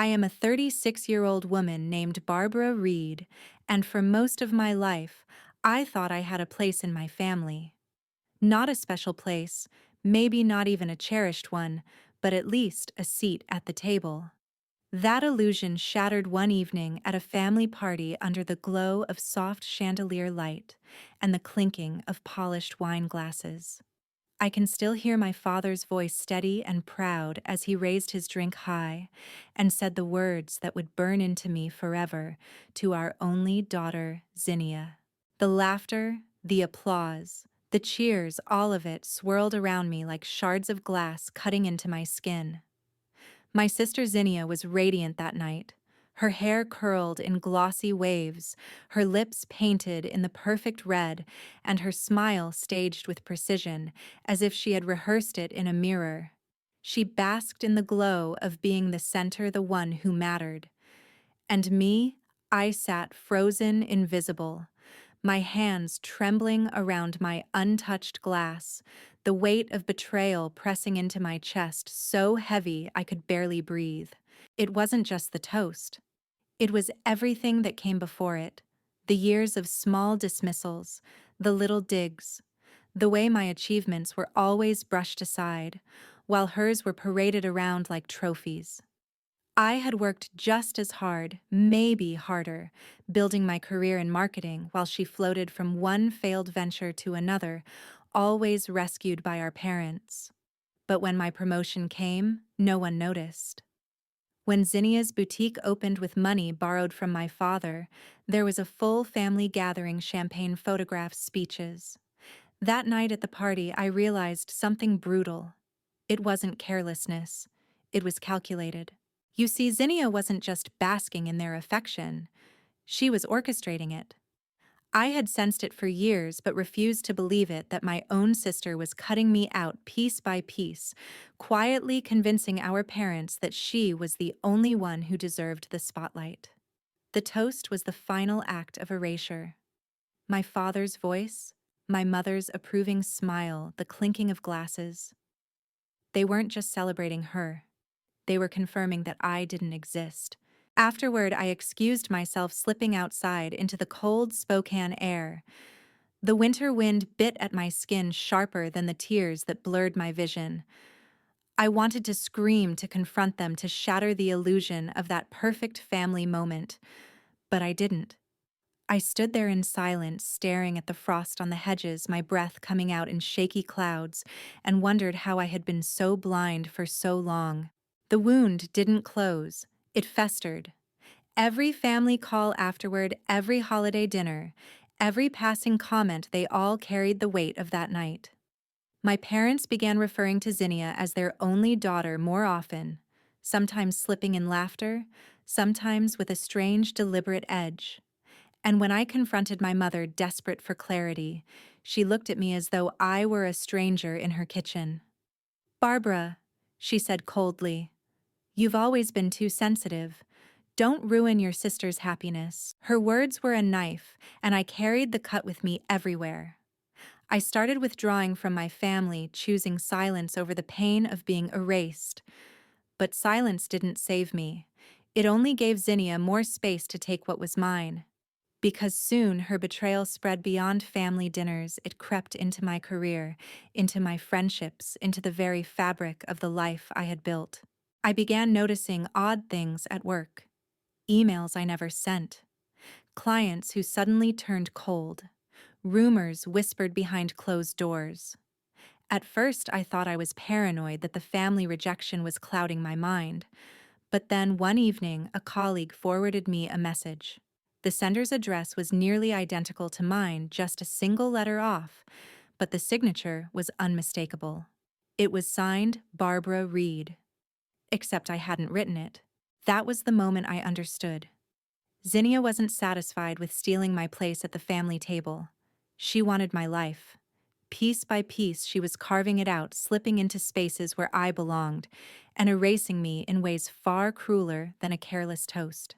I am a 36-year-old woman named Barbara Reed, and for most of my life, I thought I had a place in my family. Not a special place, maybe not even a cherished one, but at least a seat at the table. That illusion shattered one evening at a family party under the glow of soft chandelier light and the clinking of polished wine glasses. I can still hear my father's voice steady and proud as he raised his drink high and said the words that would burn into me forever to our only daughter, Zinnia. The laughter, the applause, the cheers, all of it swirled around me like shards of glass cutting into my skin. My sister Zinnia was radiant that night, her hair curled in glossy waves, her lips painted in the perfect red, and her smile staged with precision, as if she had rehearsed it in a mirror. She basked in the glow of being the center, the one who mattered. And me, I sat frozen, invisible, my hands trembling around my untouched glass, the weight of betrayal pressing into my chest so heavy I could barely breathe. It wasn't just the toast. It was everything that came before it, the years of small dismissals, the little digs, the way my achievements were always brushed aside, while hers were paraded around like trophies. I had worked just as hard, maybe harder, building my career in marketing while she floated from one failed venture to another, always rescued by our parents. But when my promotion came, no one noticed. When Zinnia's boutique opened with money borrowed from my father, there was a full family gathering, champagne, photographs, speeches. That night at the party, I realized something brutal. It wasn't carelessness. It was calculated. You see, Zinnia wasn't just basking in their affection. She was orchestrating it. I had sensed it for years but refused to believe it that my own sister was cutting me out piece by piece, quietly convincing our parents that she was the only one who deserved the spotlight. The toast was the final act of erasure. My father's voice, my mother's approving smile, the clinking of glasses. They weren't just celebrating her. They were confirming that I didn't exist. Afterward, I excused myself, slipping outside into the cold Spokane air. The winter wind bit at my skin sharper than the tears that blurred my vision. I wanted to scream, to confront them, to shatter the illusion of that perfect family moment, but I didn't. I stood there in silence, staring at the frost on the hedges, my breath coming out in shaky clouds, and wondered how I had been so blind for so long. The wound didn't close, it festered. Every family call afterward, every holiday dinner, every passing comment, they all carried the weight of that night. My parents began referring to Zinnia as their only daughter more often, sometimes slipping in laughter, sometimes with a strange, deliberate edge. And when I confronted my mother, desperate for clarity, she looked at me as though I were a stranger in her kitchen. "Barbara," she said coldly, "you've always been too sensitive. Don't ruin your sister's happiness." Her words were a knife, and I carried the cut with me everywhere. I started withdrawing from my family, choosing silence over the pain of being erased. But silence didn't save me. It only gave Zinnia more space to take what was mine. Because soon her betrayal spread beyond family dinners, it crept into my career, into my friendships, into the very fabric of the life I had built. I began noticing odd things at work. Emails I never sent. Clients who suddenly turned cold. Rumors whispered behind closed doors. At first, I thought I was paranoid that the family rejection was clouding my mind. But then one evening, a colleague forwarded me a message. The sender's address was nearly identical to mine, just a single letter off, but the signature was unmistakable. It was signed Barbara Reed. Except I hadn't written it. That was the moment I understood. Zinnia wasn't satisfied with stealing my place at the family table. She wanted my life. Piece by piece, she was carving it out, slipping into spaces where I belonged, and erasing me in ways far crueler than a careless toast.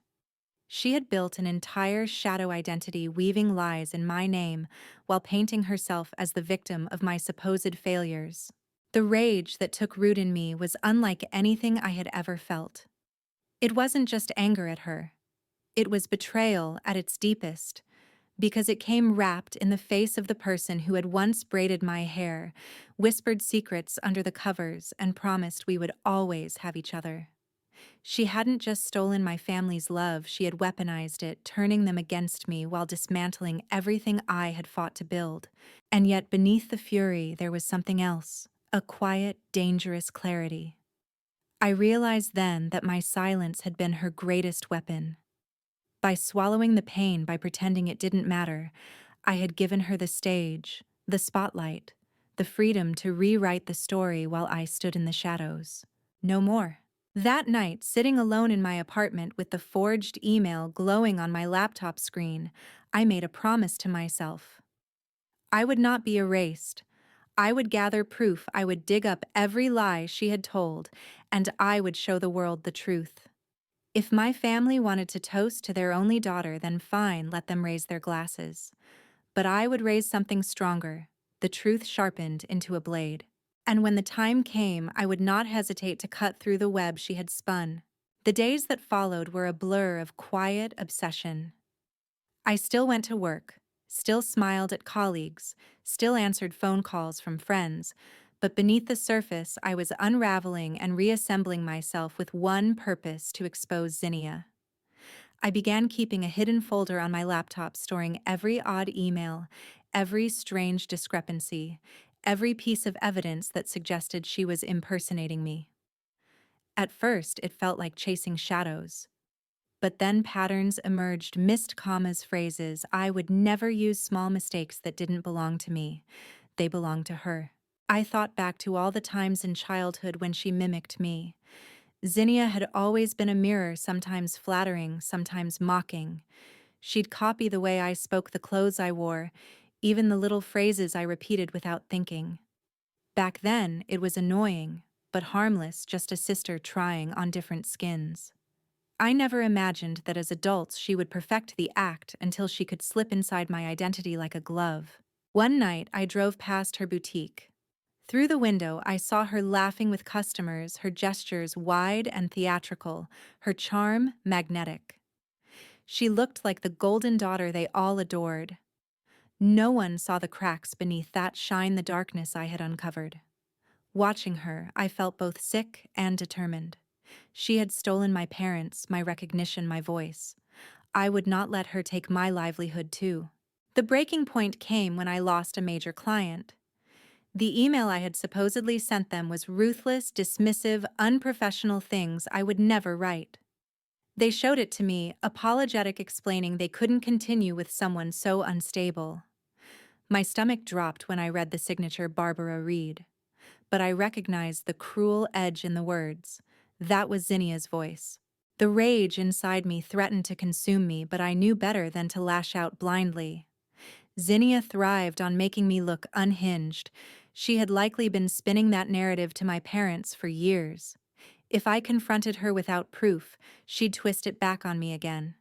She had built an entire shadow identity, weaving lies in my name while painting herself as the victim of my supposed failures. The rage that took root in me was unlike anything I had ever felt. It wasn't just anger at her. It was betrayal at its deepest, because it came wrapped in the face of the person who had once braided my hair, whispered secrets under the covers, and promised we would always have each other. She hadn't just stolen my family's love, she had weaponized it, turning them against me while dismantling everything I had fought to build. And yet, beneath the fury, there was something else, a quiet, dangerous clarity. I realized then that my silence had been her greatest weapon. By swallowing the pain, by pretending it didn't matter, I had given her the stage, the spotlight, the freedom to rewrite the story while I stood in the shadows. No more. That night, sitting alone in my apartment with the forged email glowing on my laptop screen, I made a promise to myself. I would not be erased. I would gather proof, I would dig up every lie she had told, and I would show the world the truth. If my family wanted to toast to their only daughter, then fine, let them raise their glasses. But I would raise something stronger, the truth sharpened into a blade. And when the time came, I would not hesitate to cut through the web she had spun. The days that followed were a blur of quiet obsession. I still went to work, still smiled at colleagues, still answered phone calls from friends, but beneath the surface I was unraveling and reassembling myself with one purpose: to expose Zinnia. I began keeping a hidden folder on my laptop storing every odd email, every strange discrepancy, every piece of evidence that suggested she was impersonating me. At first, it felt like chasing shadows. But then patterns emerged, missed commas, phrases. I would never use small mistakes that didn't belong to me. They belonged to her. I thought back to all the times in childhood when she mimicked me. Zinnia had always been a mirror, sometimes flattering, sometimes mocking. She'd copy the way I spoke, the clothes I wore, even the little phrases I repeated without thinking. Back then, it was annoying, but harmless, just a sister trying on different skins. I never imagined that as adults she would perfect the act until she could slip inside my identity like a glove. One night, I drove past her boutique. Through the window, I saw her laughing with customers, her gestures wide and theatrical, her charm magnetic. She looked like the golden daughter they all adored. No one saw the cracks beneath that shine, the darkness I had uncovered. Watching her, I felt both sick and determined. She had stolen my parents, my recognition, my voice. I would not let her take my livelihood too. The breaking point came when I lost a major client. The email I had supposedly sent them was ruthless, dismissive, unprofessional things I would never write. They showed it to me, apologetic, explaining they couldn't continue with someone so unstable. My stomach dropped when I read the signature Barbara Reed. But I recognized the cruel edge in the words. That was Zinnia's voice. The rage inside me threatened to consume me, but I knew better than to lash out blindly. Zinnia thrived on making me look unhinged. She had likely been spinning that narrative to my parents for years. If I confronted her without proof, she'd twist it back on me again.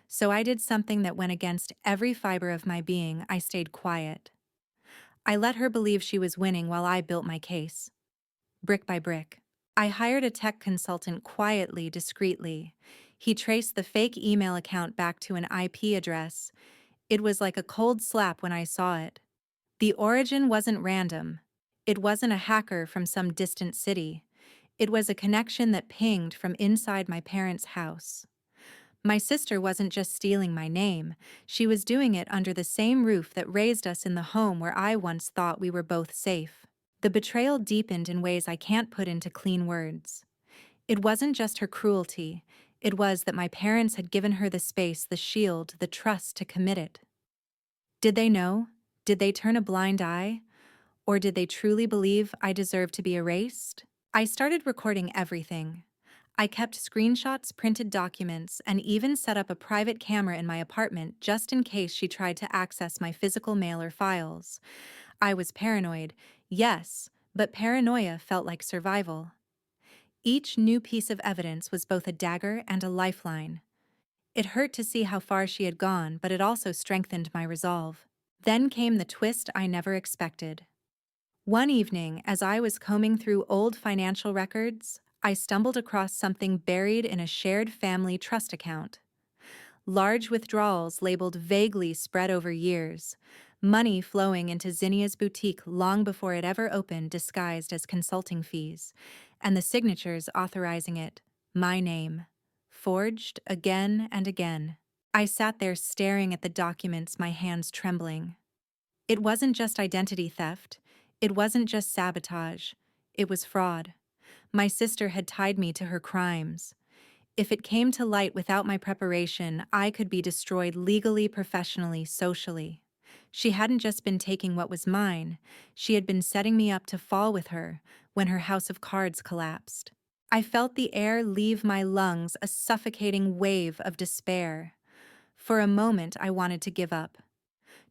So I did something that went against every fiber of my being. I stayed quiet. I let her believe she was winning while I built my case. Brick by brick. I hired a tech consultant quietly, discreetly. He traced the fake email account back to an IP address. It was like a cold slap when I saw it. The origin wasn't random. It wasn't a hacker from some distant city. It was a connection that pinged from inside my parents' house. My sister wasn't just stealing my name, she was doing it under the same roof that raised us in the home where I once thought we were both safe. The betrayal deepened in ways I can't put into clean words. It wasn't just her cruelty, it was that my parents had given her the space, the shield, the trust to commit it. Did they know? Did they turn a blind eye? Or did they truly believe I deserved to be erased? I started recording everything. I kept screenshots, printed documents, and even set up a private camera in my apartment just in case she tried to access my physical mail or files. I was paranoid, yes, but paranoia felt like survival. Each new piece of evidence was both a dagger and a lifeline. It hurt to see how far she had gone, but it also strengthened my resolve. Then came the twist I never expected. One evening, as I was combing through old financial records, I stumbled across something buried in a shared family trust account. Large withdrawals labeled vaguely spread over years, money flowing into Zinnia's boutique long before it ever opened disguised as consulting fees, and the signatures authorizing it, my name, forged again and again. I sat there staring at the documents, my hands trembling. It wasn't just identity theft, it wasn't just sabotage, it was fraud. My sister had tied me to her crimes. If it came to light without my preparation, I could be destroyed legally, professionally, socially. She hadn't just been taking what was mine, she had been setting me up to fall with her when her house of cards collapsed. I felt the air leave my lungs, a suffocating wave of despair. For a moment, I wanted to give up.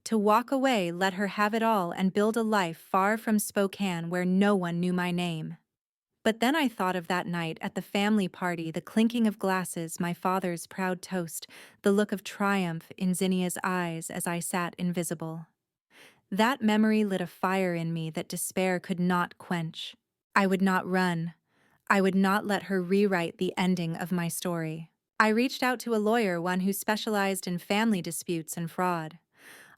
To walk away, let her have it all, and build a life far from Spokane where no one knew my name. But then I thought of that night at the family party, the clinking of glasses, my father's proud toast, the look of triumph in Zinnia's eyes as I sat invisible. That memory lit a fire in me that despair could not quench. I would not run. I would not let her rewrite the ending of my story. I reached out to a lawyer, one who specialized in family disputes and fraud.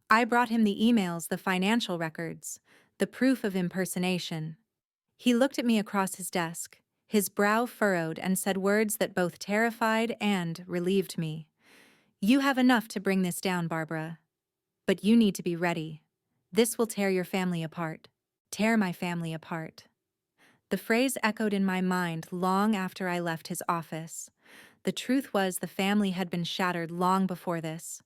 I brought him the emails, the financial records, the proof of impersonation. He looked at me across his desk, his brow furrowed, and said words that both terrified and relieved me. "You have enough to bring this down, Barbara. But you need to be ready. This will tear your family apart. Tear my family apart." The phrase echoed in my mind long after I left his office. The truth was, the family had been shattered long before this.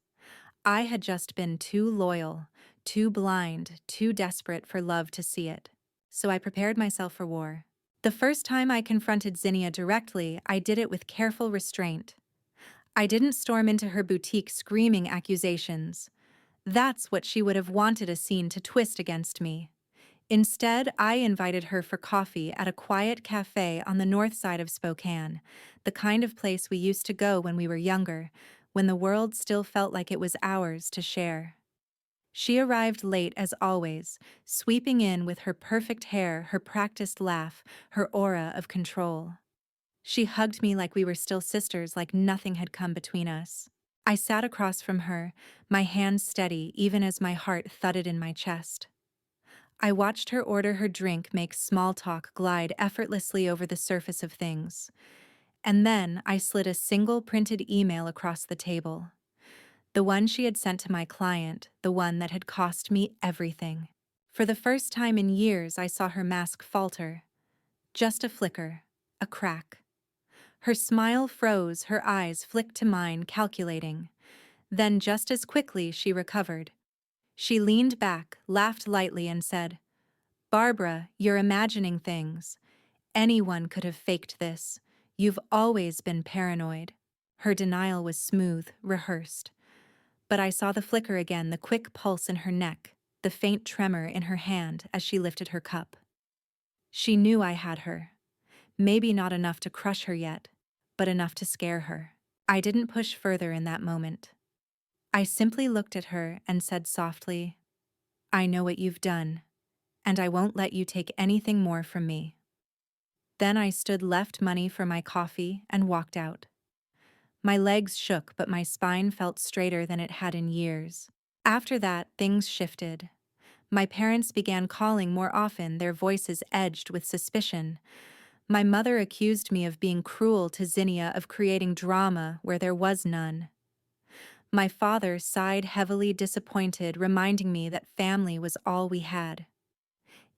I had just been too loyal, too blind, too desperate for love to see it. So I prepared myself for war. The first time I confronted Zinnia directly, I did it with careful restraint. I didn't storm into her boutique screaming accusations. That's what she would have wanted a scene to twist against me. Instead, I invited her for coffee at a quiet cafe on the north side of Spokane, the kind of place we used to go when we were younger, when the world still felt like it was ours to share. She arrived late as always, sweeping in with her perfect hair, her practiced laugh, her aura of control. She hugged me like we were still sisters, like nothing had come between us. I sat across from her, my hands steady even as my heart thudded in my chest. I watched her order her drink, make small talk glide effortlessly over the surface of things. And then I slid a single printed email across the table. The one she had sent to my client, the one that had cost me everything. For the first time in years, I saw her mask falter. Just a flicker, a crack. Her smile froze, her eyes flicked to mine, calculating. Then just as quickly, she recovered. She leaned back, laughed lightly, and said, "Barbara, you're imagining things. Anyone could have faked this. You've always been paranoid." Her denial was smooth, rehearsed. But I saw the flicker again, the quick pulse in her neck, the faint tremor in her hand as she lifted her cup. She knew I had her. Maybe not enough to crush her yet, but enough to scare her. I didn't push further in that moment. I simply looked at her and said softly, "I know what you've done, and I won't let you take anything more from me." Then I stood, left money for my coffee, and walked out. My legs shook, but my spine felt straighter than it had in years. After that, things shifted. My parents began calling more often, their voices edged with suspicion. My mother accused me of being cruel to Zinnia, of creating drama where there was none. My father sighed heavily, disappointed, reminding me that family was all we had.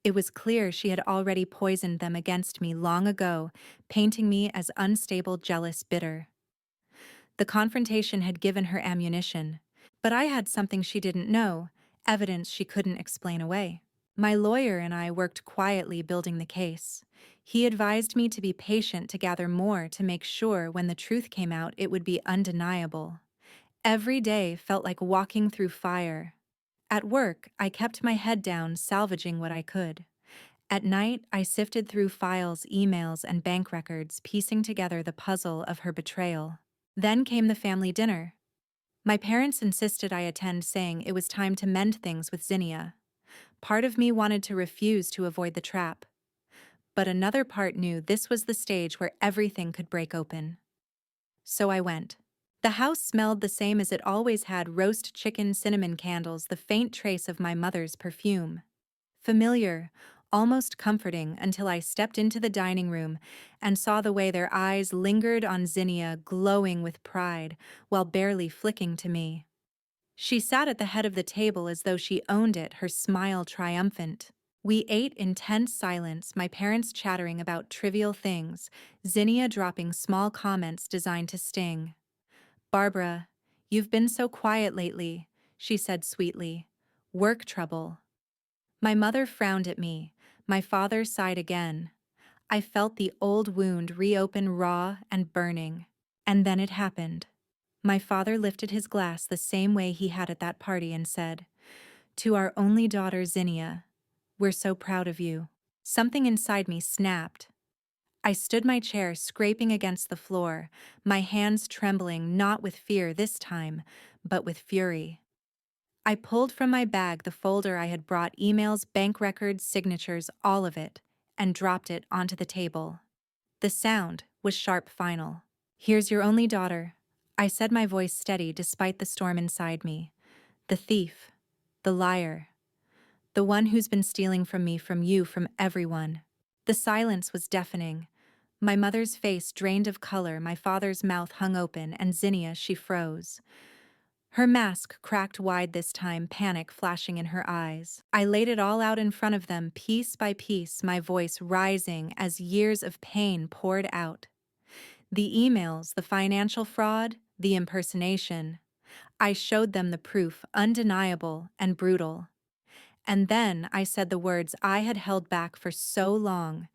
It was clear she had already poisoned them against me long ago, painting me as unstable, jealous, bitter. The confrontation had given her ammunition, but I had something she didn't know, evidence she couldn't explain away. My lawyer and I worked quietly building the case. He advised me to be patient, to gather more, to make sure when the truth came out it would be undeniable. Every day felt like walking through fire. At work, I kept my head down, salvaging what I could. At night, I sifted through files, emails, and bank records, piecing together the puzzle of her betrayal. Then came the family dinner. My parents insisted I attend, saying it was time to mend things with Zinnia. Part of me wanted to refuse, to avoid the trap. but another part knew this was the stage where everything could break open. So I went. The house smelled the same as it always had: roast chicken, cinnamon candles, the faint trace of my mother's perfume. Familiar, almost comforting, until I stepped into the dining room and saw the way their eyes lingered on Zinnia, glowing with pride while barely flicking to me. She sat at the head of the table as though she owned it, her smile triumphant. We ate in tense silence, my parents chattering about trivial things, Zinnia dropping small comments designed to sting. "Barbara, you've been so quiet lately," she said sweetly. "Work trouble." My mother frowned at me. My father sighed again. I felt the old wound reopen, raw and burning. And then it happened. My father lifted his glass the same way he had at that party and said, "To our only daughter, Zinnia, we're so proud of you." Something inside me snapped. I stood my chair, scraping against the floor, my hands trembling, not with fear this time, but with fury. I pulled from my bag the folder I had brought: emails, bank records, signatures, all of it, and dropped it onto the table. The sound was sharp, final. "Here's your only daughter," I said, my voice steady despite the storm inside me. "The thief, the liar, the one who's been stealing from me, from you, from everyone." The silence was deafening. My mother's face drained of color, my father's mouth hung open, and Zinnia, she froze. Her mask cracked wide this time, panic flashing in her eyes. I laid it all out in front of them, piece by piece, my voice rising as years of pain poured out. The emails, the financial fraud, the impersonation. I showed them the proof, undeniable and brutal. And then I said the words I had held back for so long.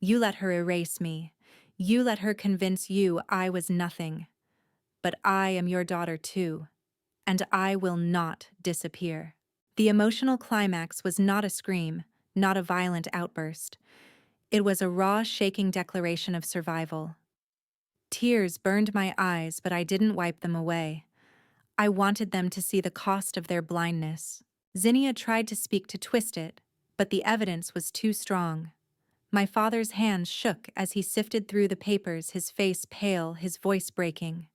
"You let her erase me. You let her convince you I was nothing. But I am your daughter too, and I will not disappear." The emotional climax was not a scream, not a violent outburst. It was a raw, shaking declaration of survival. Tears burned my eyes, but I didn't wipe them away. I wanted them to see the cost of their blindness. Zinnia tried to speak, to twist it, but the evidence was too strong. My father's hands shook as he sifted through the papers, his face pale, his voice breaking.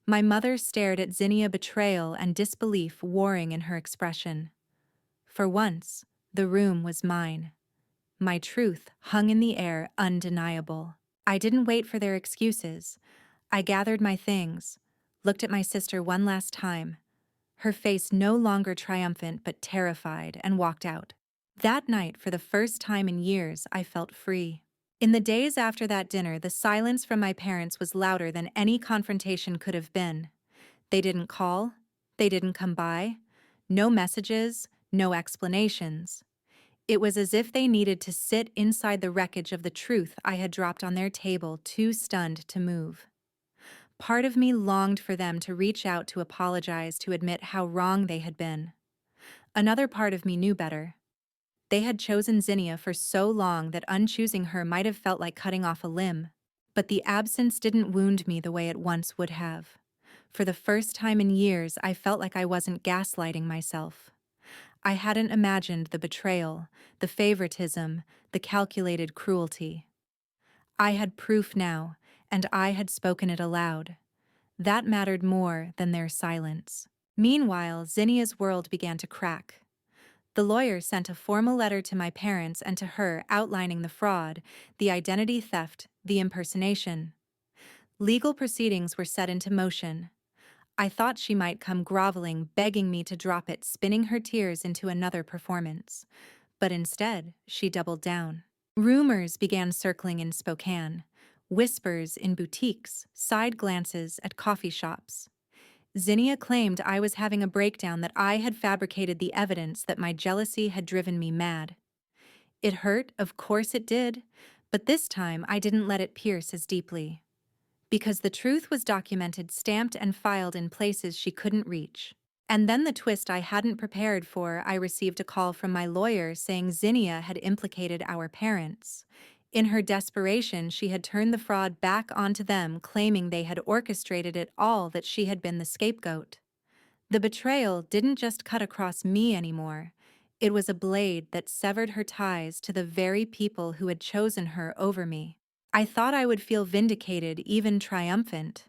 My mother stared at Zinnia, betrayal and disbelief warring in her expression. For once, the room was mine. My truth hung in the air, undeniable. I didn't wait for their excuses. I gathered my things, looked at my sister one last time, her face no longer triumphant but terrified, and walked out. That night, for the first time in years, I felt free. In the days after that dinner, the silence from my parents was louder than any confrontation could have been. They didn't call, they didn't come by, no messages, no explanations. It was as if they needed to sit inside the wreckage of the truth I had dropped on their table, too stunned to move. Part of me longed for them to reach out, to apologize, to admit how wrong they had been. Another part of me knew better. They had chosen Zinnia for so long that unchoosing her might have felt like cutting off a limb. But the absence didn't wound me the way it once would have. For the first time in years, I felt like I wasn't gaslighting myself. I hadn't imagined the betrayal, the favoritism, the calculated cruelty. I had proof now, and I had spoken it aloud. That mattered more than their silence. Meanwhile, Zinnia's world began to crack. The lawyer sent a formal letter to my parents and to her, outlining the fraud, the identity theft, the impersonation. Legal proceedings were set into motion. I thought she might come groveling, begging me to drop it, spinning her tears into another performance. But instead, she doubled down. Rumors began circling in Spokane. Whispers in boutiques, side glances at coffee shops. Zinnia claimed I was having a breakdown, that I had fabricated the evidence, that my jealousy had driven me mad. It hurt, of course it did, but this time I didn't let it pierce as deeply. Because the truth was documented, stamped and filed in places she couldn't reach. And then the twist I hadn't prepared for: I received a call from my lawyer saying Zinnia had implicated our parents. In her desperation, she had turned the fraud back onto them, claiming they had orchestrated it all, that she had been the scapegoat. The betrayal didn't just cut across me anymore. It was a blade that severed her ties to the very people who had chosen her over me. I thought I would feel vindicated, even triumphant.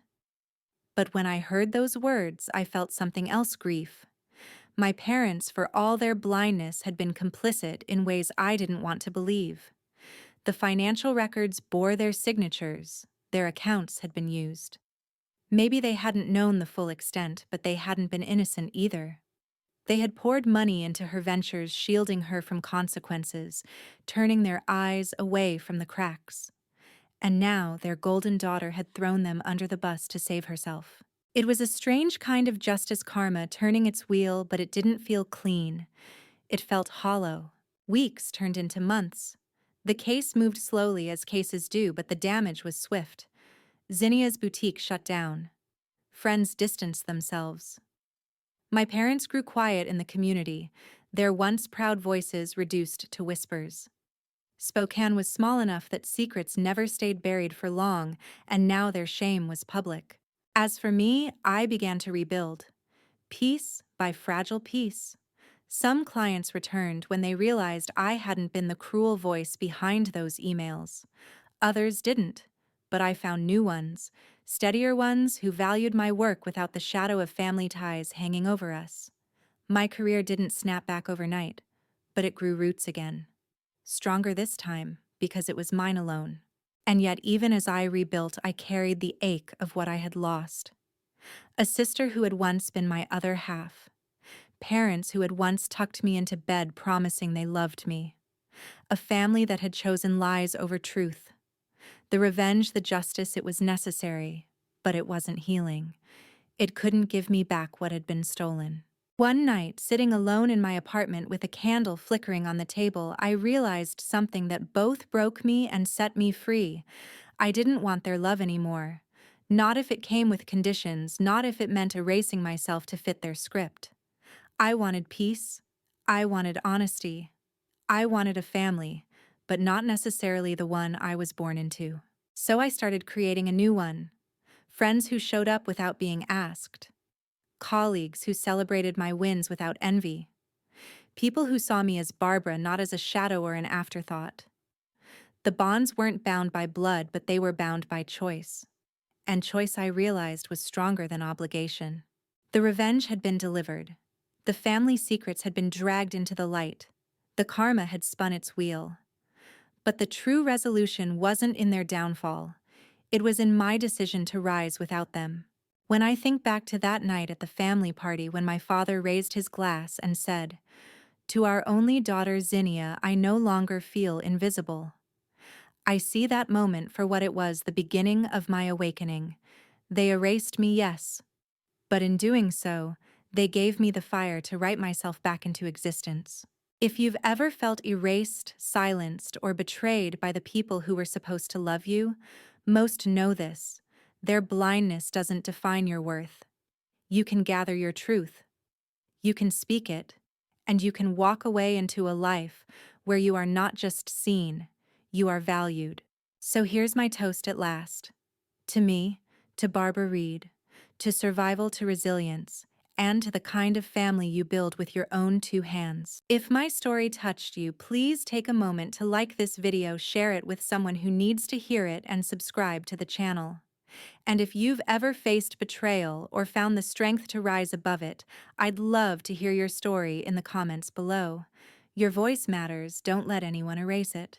But when I heard those words, I felt something else: grief. My parents, for all their blindness, had been complicit in ways I didn't want to believe. The financial records bore their signatures, their accounts had been used. Maybe they hadn't known the full extent, but they hadn't been innocent either. They had poured money into her ventures, shielding her from consequences, turning their eyes away from the cracks. And now their golden daughter had thrown them under the bus to save herself. It was a strange kind of justice karma turning its wheel, but it didn't feel clean. It felt hollow. Weeks turned into months. The case moved slowly, as cases do, but the damage was swift. Zinnia's boutique shut down. Friends distanced themselves. My parents grew quiet in the community, their once proud voices reduced to whispers. Spokane was small enough that secrets never stayed buried for long, and now their shame was public. As for me, I began to rebuild. Piece by fragile piece. Some clients returned when they realized I hadn't been the cruel voice behind those emails. Others didn't, but I found new ones, steadier ones who valued my work without the shadow of family ties hanging over us. My career didn't snap back overnight, but it grew roots again. Stronger this time, because it was mine alone. And yet, even as I rebuilt, I carried the ache of what I had lost. A sister who had once been my other half. Parents who had once tucked me into bed promising they loved me. A family that had chosen lies over truth. The revenge, the justice, it was necessary, but it wasn't healing. It couldn't give me back what had been stolen. One night, sitting alone in my apartment with a candle flickering on the table, I realized something that both broke me and set me free. I didn't want their love anymore. Not if it came with conditions, not if it meant erasing myself to fit their script. I wanted peace. I wanted honesty. I wanted a family, but not necessarily the one I was born into. So I started creating a new one. Friends who showed up without being asked. Colleagues who celebrated my wins without envy. People who saw me as Barbara, not as a shadow or an afterthought. The bonds weren't bound by blood, but they were bound by choice. And choice, I realized, was stronger than obligation. The revenge had been delivered. The family secrets had been dragged into the light. The karma had spun its wheel. But the true resolution wasn't in their downfall. It was in my decision to rise without them. When I think back to that night at the family party when my father raised his glass and said, "To our only daughter Zinnia, I no longer feel invisible." I see that moment for what it was: the beginning of my awakening. They erased me, yes, but in doing so, they gave me the fire to write myself back into existence. If you've ever felt erased, silenced, or betrayed by the people who were supposed to love you, most know this. Their blindness doesn't define your worth. You can gather your truth. You can speak it. And you can walk away into a life where you are not just seen, you are valued. So here's my toast at last. To me, to Barbara Reed, to survival, to resilience, and to the kind of family you build with your own two hands. If my story touched you, please take a moment to like this video, share it with someone who needs to hear it, and subscribe to the channel. And if you've ever faced betrayal or found the strength to rise above it, I'd love to hear your story in the comments below. Your voice matters, don't let anyone erase it.